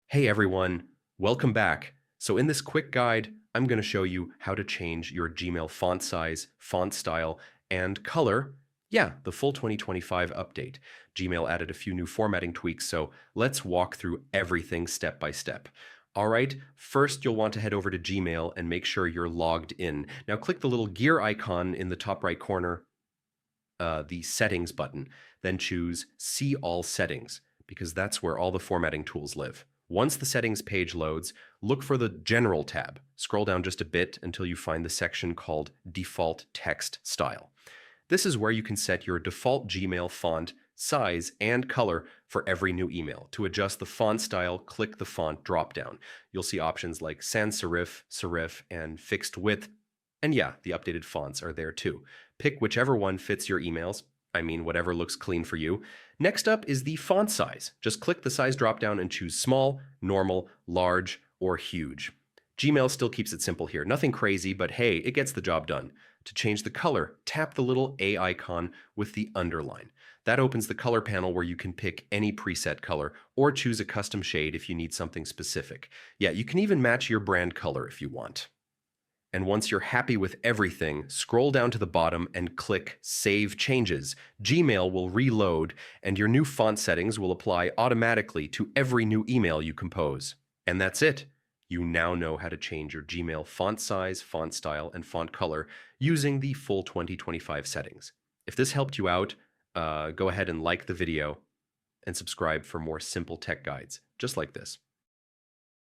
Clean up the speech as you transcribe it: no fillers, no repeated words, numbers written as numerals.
Hey everyone, welcome back. So in this quick guide, I'm going to show you how to change your Gmail font size, font style, and color. Yeah, the full 2025 update. Gmail added a few new formatting tweaks, so let's walk through everything step by step. All right, first you'll want to head over to Gmail and make sure you're logged in. Now click the little gear icon in the top right corner, the settings button, then choose See All Settings, because that's where all the formatting tools live. Once the settings page loads, look for the General tab. Scroll down just a bit until you find the section called Default Text Style. This is where you can set your default Gmail font, size, and color for every new email. To adjust the font style, click the font dropdown. You'll see options like sans serif, serif, and fixed width. And yeah, the updated fonts are there too. Pick whichever one fits your emails. I mean, whatever looks clean for you. Next up is the font size. Just click the size dropdown and choose small, normal, large, or huge. Gmail still keeps it simple here. Nothing crazy, but hey, it gets the job done. To change the color, tap the little A icon with the underline. That opens the color panel where you can pick any preset color or choose a custom shade if you need something specific. Yeah, you can even match your brand color if you want. And once you're happy with everything, scroll down to the bottom and click Save Changes. Gmail will reload, and your new font settings will apply automatically to every new email you compose. And that's it. You now know how to change your Gmail font size, font style, and font color using the full 2025 settings. If this helped you out, go ahead and like the video and subscribe for more simple tech guides just like this.